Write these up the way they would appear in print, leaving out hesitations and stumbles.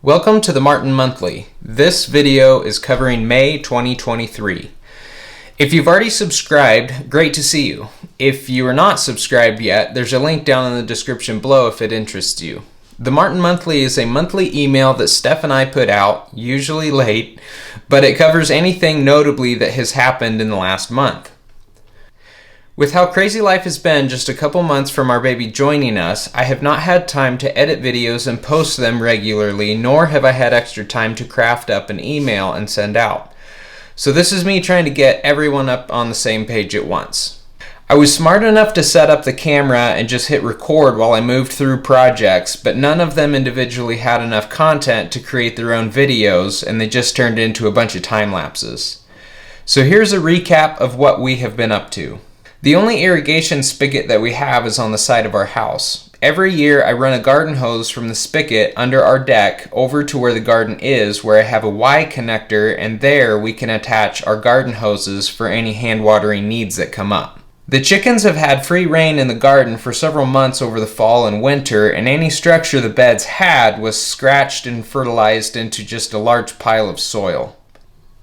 Welcome to the Martin Monthly. This video is covering May 2023. If you've already subscribed, great to see you. If you are not subscribed yet, there's a link down in the description below if it interests you. The Martin Monthly is a monthly email that Steph and I put out, usually late, but it covers anything notably that has happened in the last month. With how crazy life has been just a couple months from our baby joining us, I have not had time to edit videos and post them regularly, nor have I had extra time to craft up an email and send out. So this is me trying to get everyone up on the same page at once. I was smart enough to set up the camera and just hit record while I moved through projects, but none of them individually had enough content to create their own videos, and they just turned into a bunch of time lapses. So here's a recap of what we have been up to. The only irrigation spigot that we have is on the side of our house. Every year I run a garden hose from the spigot under our deck over to where the garden is, where I have a Y connector, and there we can attach our garden hoses for any hand watering needs that come up. The chickens have had free reign in the garden for several months over the fall and winter, and any structure the beds had was scratched and fertilized into just a large pile of soil.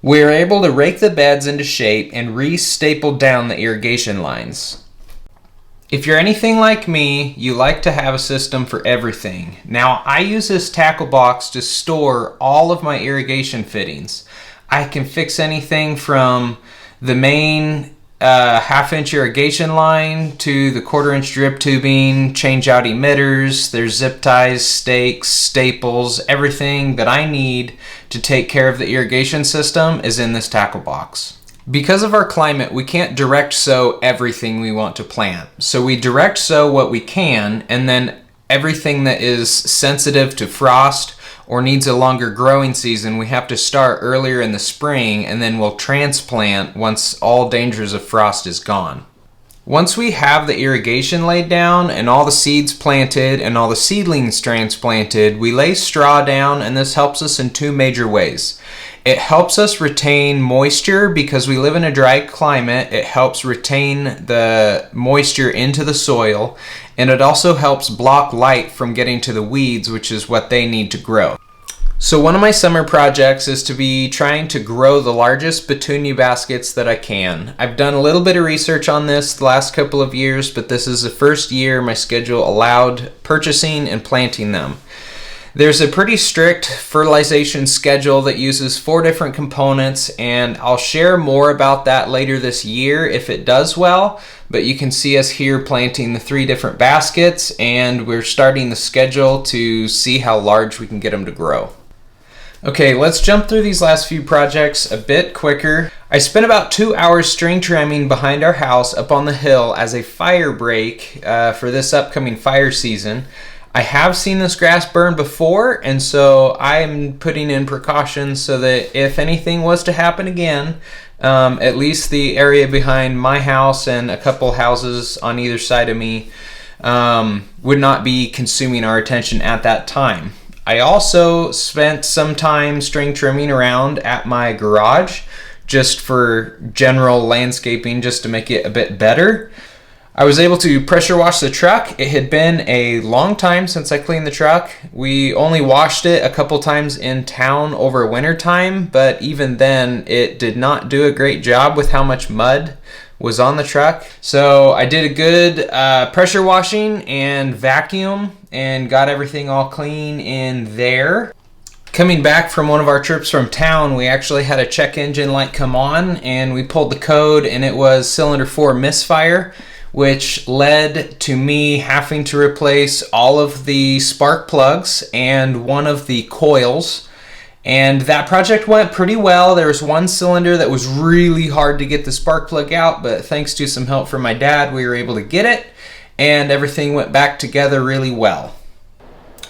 We are able to rake the beds into shape and re-staple down the irrigation lines. If you're anything like me, you like to have a system for everything. Now, I use this tackle box to store all of my irrigation fittings. I can fix anything from the main half-inch irrigation line to the quarter-inch drip tubing, change out emitters, there's zip ties, stakes, staples, everything that I need to take care of the irrigation system is in this tackle box. Because of our climate, we can't direct sow everything we want to plant. So we direct sow what we can, and then everything that is sensitive to frost or needs a longer growing season, we have to start earlier in the spring, and then we'll transplant once all dangers of frost is gone. Once we have the irrigation laid down and all the seeds planted and all the seedlings transplanted, we lay straw down, and this helps us in two major ways. It helps us retain moisture because we live in a dry climate. It helps retain the moisture into the soil, and it also helps block light from getting to the weeds, which is what they need to grow. So one of my summer projects is to be trying to grow the largest petunia baskets that I can. I've done a little bit of research on this the last couple of years, but this is the first year my schedule allowed purchasing and planting them. There's a pretty strict fertilization schedule that uses 4 different components, and I'll share more about that later this year if it does well, but you can see us here planting the 3 different baskets, and we're starting the schedule to see how large we can get them to grow. Okay, let's jump through these last few projects a bit quicker. I spent about 2 hours string trimming behind our house up on the hill as a fire break for this upcoming fire season. I have seen this grass burn before, and so I'm putting in precautions so that if anything was to happen again, at least the area behind my house and a couple houses on either side of me would not be consuming our attention at that time. I also spent some time string trimming around at my garage just for general landscaping, just to make it a bit better. I was able to pressure wash the truck. It had been a long time since I cleaned the truck. We only washed it a couple times in town over winter time, but even then it did not do a great job with how much mud was on the truck. So I did a good pressure washing and vacuum and got everything all clean in there. Coming back from one of our trips from town, we actually had a check engine light come on, and we pulled the code, and it was cylinder 4 misfire, which led to me having to replace all of the spark plugs and one of the coils. And that project went pretty well. There was one cylinder that was really hard to get the spark plug out, but thanks to some help from my dad, we were able to get it, and everything went back together really well.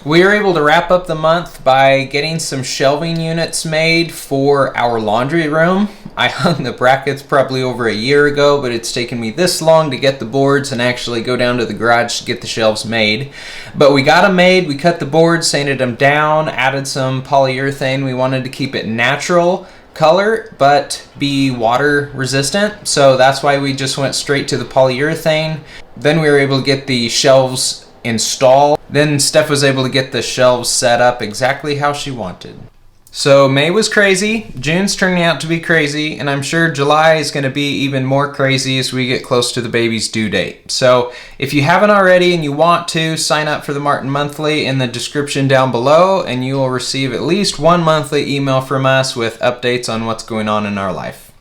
We were able to wrap up the month by getting some shelving units made for our laundry room. I hung the brackets probably over a year ago, but it's taken me this long to get the boards and actually go down to the garage to get the shelves made. But we got them made, we cut the boards, sanded them down, added some polyurethane. We wanted to keep it natural color but be water resistant, so that's why we just went straight to the polyurethane. Then we were able to get the shelves installed. Then Steph was able to get the shelves set up exactly how she wanted. So May was crazy, June's turning out to be crazy, and I'm sure July is going to be even more crazy as we get close to the baby's due date. So if you haven't already and you want to, sign up for the Martin Monthly in the description down below, and you will receive at least one monthly email from us with updates on what's going on in our life.